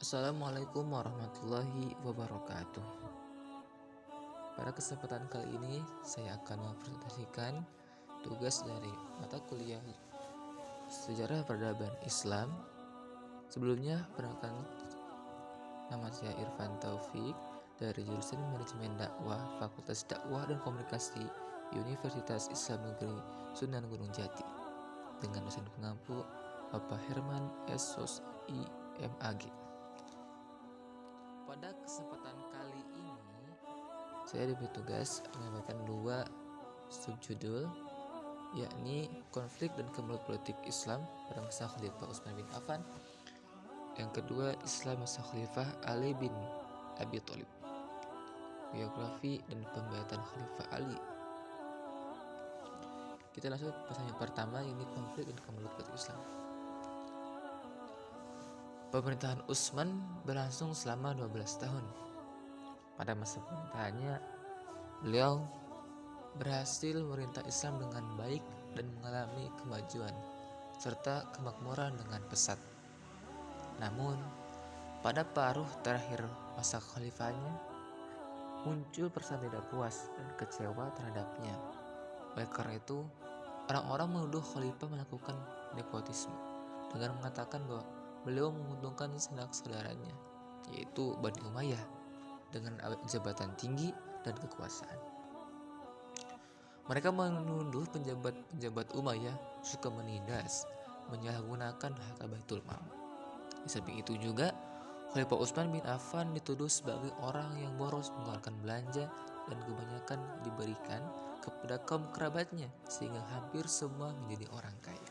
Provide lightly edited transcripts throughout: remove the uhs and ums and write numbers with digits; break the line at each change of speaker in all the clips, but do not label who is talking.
Assalamualaikum warahmatullahi wabarakatuh. Pada kesempatan kali ini saya akan mempresentasikan tugas dari mata kuliah Sejarah Peradaban Islam. Sebelumnya, perkenalkan, nama saya Irfan Taufik dari jurusan Manajemen Dakwah Fakultas Dakwah dan Komunikasi Universitas Islam Negeri Sunan Gunung Jati dengan dosen pengampu Bapak Herman S. Sos IMAG. Pada kesempatan kali ini saya diberi tugas menyampaikan dua subjudul, yakni konflik dan kemelut politik Islam pada masa Khalifah Utsman bin Affan. Yang kedua, Islam masa Khalifah Ali bin Abi Thalib, biografi dan pembayatan Khalifah Ali. Kita langsung ke pasal yang pertama, ini konflik dan kemelut politik Islam. Pemerintahan Utsman berlangsung selama 12 tahun. Pada masa pemerintahannya, beliau berhasil memerintah Islam dengan baik dan mengalami kemajuan serta kemakmuran dengan pesat. Namun, pada paruh terakhir masa khalifahnya, muncul perasaan tidak puas dan kecewa terhadapnya. Oleh karena itu, orang-orang menuduh khalifah melakukan nepotisme dengan mengatakan bahwa beliau menguntungkan sanak saudaranya, yaitu Bani Umayyah, dengan jabatan tinggi dan kekuasaan. Mereka menuduh penjabat Umayyah suka menindas, menyalahgunakan harta Baitul Mal. Di samping itu juga, Khalifah Utsman bin Affan dituduh sebagai orang yang boros mengeluarkan belanja dan kebanyakan diberikan kepada kaum kerabatnya sehingga hampir semua menjadi orang kaya.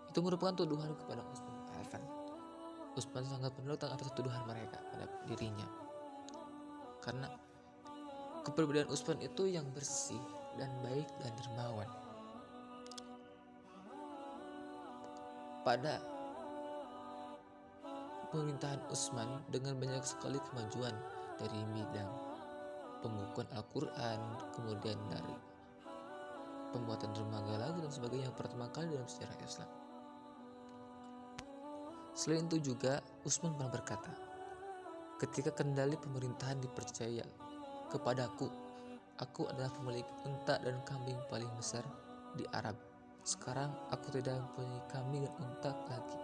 Itu merupakan tuduhan kepada Utsman bin Affan. Utsman sangat menolak atas tuduhan mereka pada dirinya, karena kepribadian Utsman itu yang bersih dan baik dan dermawan. Pada pemerintahan Utsman dengan banyak sekali kemajuan dari bidang pembukuan Al-Quran, kemudian dari pembuatan dermaga lagu dan sebagainya yang pertama kali dalam sejarah Islam. Selain itu juga, Utsman pernah berkata, ketika kendali pemerintahan dipercaya kepadaku, aku adalah pemilik unta dan kambing paling besar di Arab. Sekarang aku tidak mempunyai kambing dan unta lagi,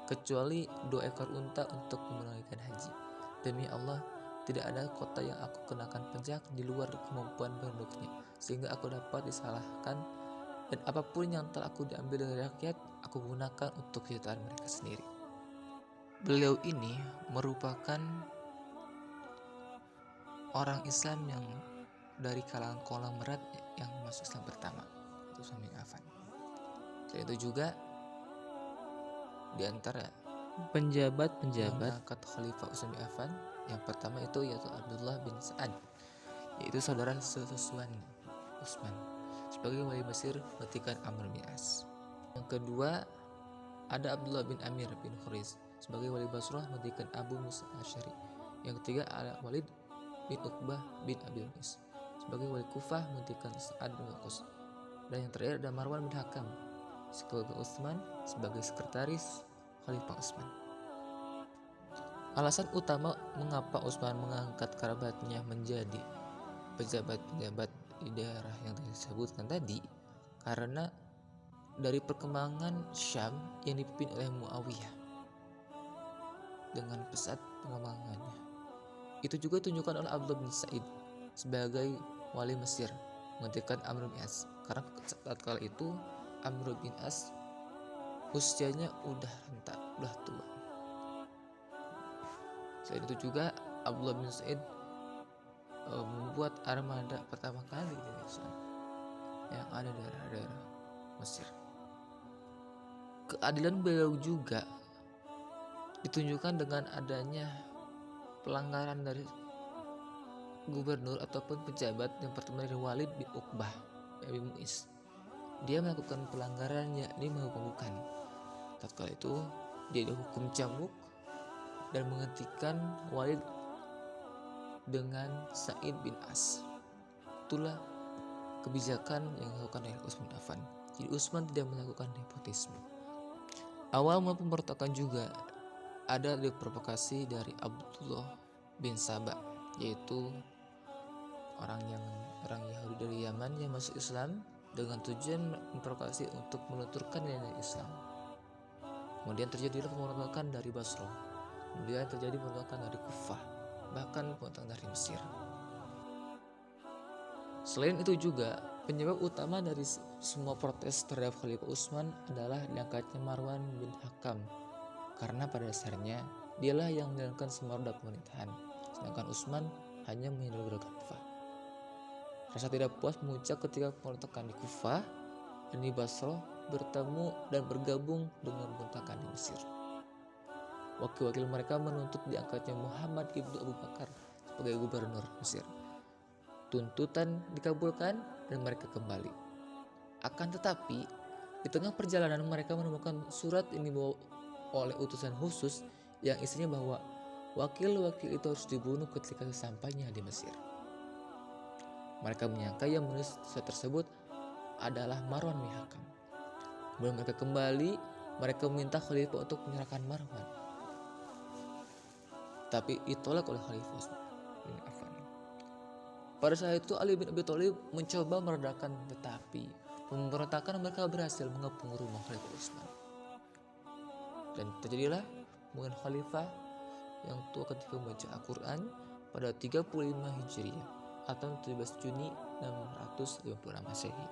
kecuali 2 ekor unta untuk menunaikan haji. Demi Allah, tidak ada kota yang aku kenakan pajak di luar kemampuan penduduknya, sehingga aku dapat disalahkan, dan apapun yang telah aku diambil dari rakyat, aku gunakan untuk kesejahteraan mereka sendiri. Beliau ini merupakan orang Islam yang dari kalangan konglomerat yang masuk Islam pertama, itu Utsman bin Affan. Selain itu juga, di antara penjabat yang mengangkat Khalifah Utsman bin Affan, yang pertama itu yaitu Abdullah bin Sa'ad, yaitu saudara sesusuan Utsman, sebagai wali Mesir menggantikan Amr bin As. Yang kedua, ada Abdullah bin Amir bin Khurais sebagai wali Basrah menggantikan Abu Musa Asy'ari. Yang ketiga ada Walid bin Uqbah bin Abi Mu'is sebagai wali Kufah menggantikan Sa'ad bin Waqqas. Dan yang terakhir ada Marwan bin Hakam sebagai Utsman sebagai sekretaris Khalifah Utsman. Alasan utama mengapa Utsman mengangkat kerabatnya menjadi pejabat-pejabat di daerah yang disebutkan tadi, karena dari perkembangan Syam yang dipimpin oleh Muawiyah dengan pesat pengembangannya. Itu juga ditunjukkan oleh Abdullah bin Sa'id sebagai wali Mesir menggantikan Amr bin As, karena saat kala itu Amr bin As usianya udah renta, udah tua. Selain itu juga Abdullah bin Sa'id membuat armada pertama kali di Islam yang ada di daerah-daerah Mesir. Keadilan beliau juga ditunjukkan dengan adanya pelanggaran dari gubernur ataupun pejabat yang pertama dari Walid bin Uqbah bin Abi Mu'is. Dia melakukan pelanggaran, yakni memabukkan. Tatkala itu dia dihukum cambuk dan menggantikan Walid dengan Sa'id bin As. Itulah kebijakan yang dilakukan oleh Utsman bin Affan. Jadi Utsman tidak melakukan nepotisme. Awal mula pemberontakan juga ada di provokasi dari Abdullah bin Saba, yaitu orang Yahudi dari Yaman yang masuk Islam dengan tujuan memprovokasi untuk melunturkan nilai Islam. Kemudian terjadilah pemberontakan dari Basra, kemudian terjadi pemberontakan dari Kufah, bahkan pemberontakan dari Mesir. Selain itu juga, penyebab utama dari semua protes terhadap Khalifah Utsman adalah diangkatnya Marwan bin Hakam, karena pada dasarnya dialah yang menjalankan semua roda pemerintahan, sedangkan Utsman hanya menghindari Khalifah. Rasa tidak puas memuncak ketika pemberontakan di Kufah dan di Basra bertemu dan bergabung dengan pemberontakan di Mesir. Wakil-wakil mereka menuntut diangkatnya Muhammad ibnu Abu Bakar sebagai gubernur Mesir. Tuntutan dikabulkan dan mereka kembali. Akan tetapi, di tengah perjalanan mereka menemukan surat yang dibawa oleh utusan khusus yang isinya bahwa wakil-wakil itu harus dibunuh ketika sesampainya di Mesir. Mereka menyangka yang menulis surat tersebut adalah Marwan bin Hakam. Kemudian mereka kembali, mereka meminta Khalifah untuk menyerahkan Marwan. Tapi ditolak oleh Khalifah bin Affan. Pada saat itu Ali bin Abi Thalib mencoba meredakan, tetapi pemberontakan mereka berhasil mengepung rumah Khalifah Utsman. Dan terjadilah pembunuhan Khalifah yang tua ketika membaca Al-Quran pada 35 Hijriah atau 17 Juni 656 Masehi.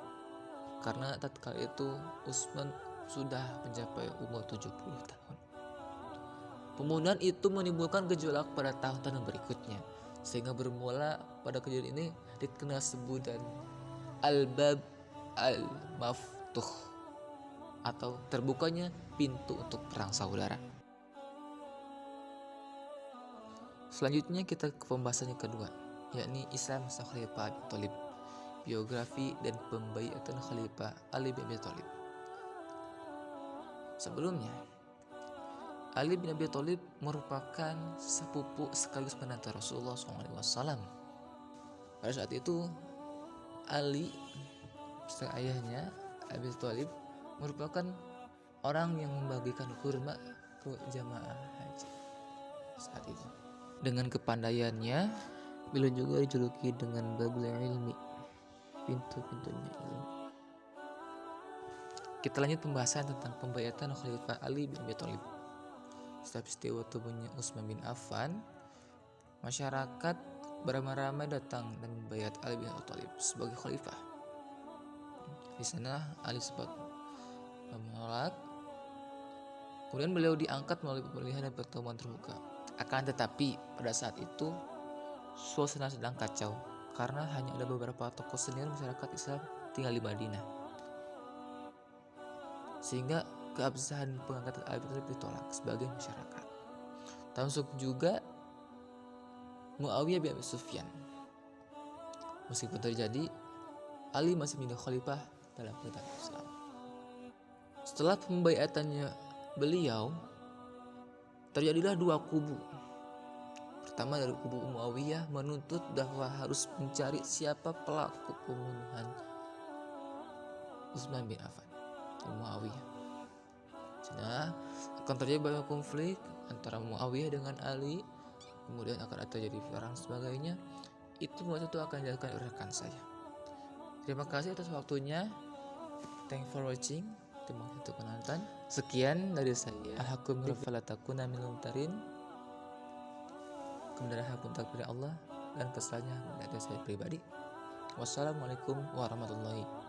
Karena tatkala itu Utsman sudah mencapai umur 70 tahun. Pembunuhan itu menimbulkan gejolak pada tahun-tahun berikutnya, sehingga bermula pada kejadian ini dikenal sebutan Al-Bab Al-Maftuh, atau terbukanya pintu untuk perang saudara. Selanjutnya kita ke pembahasan yang kedua, yakni Islam masa Khalifah Abi Thalib, biografi dan pembaiatan Khalifah Ali bin Abi Thalib. Sebelumnya, Ali bin Abi Thalib merupakan sepupu sekaligus penantu Rasulullah SAW. Pada saat itu, Ali, beserta ayahnya Abi Thalib, merupakan orang yang membagikan kurma ke jamaah haji saat itu. Dengan kepandaiannya, beliau juga dijuluki dengan Babul Ilmi, pintu-pintunya ilmu. Kita lanjut pembahasan tentang pembaiatan Khalifah Ali bin Abi Thalib. Setelah peristiwa tubuhnya Utsman bin Affan, masyarakat beramai-ramai datang dan membaiat Ali bin Abi Thalib sebagai khalifah. Di sana Ali sempat menolak. Kemudian beliau diangkat melalui pemilihan dan pertemuan terbuka. Akan tetapi pada saat itu suasana sedang kacau karena hanya ada beberapa tokoh senior masyarakat Islam tinggal di Madinah, sehingga keabsahan pengangkatan Ali bin Abi Thalib ditolak sebagai masyarakat. Termasuk juga Muawiyah bin Abi Sufyan. Meskipun terjadi, Ali masih menjadi khalifah dalam pemerintahan Islam. Setelah pembaiatannya beliau, terjadilah dua kubu. Pertama dari kubu Muawiyah menuntut bahwa harus mencari siapa pelaku pembunuhan Utsman bin Affan dan Muawiyah. Nah, akan terjadi banyak konflik antara Muawiyah dengan Ali, kemudian akan terjadi perang sebagainya. Itu akan dilakukan oleh rekan saya. Terima kasih atas waktunya. Thanks for watching. Terima kasih untuk penonton. Sekian dari saya. Alhakum falatakuna minal mumtarin. Kemudian hak takdir Allah dan kesalahannya dari saya pribadi. Wassalamualaikum warahmatullahi wabarakatuh.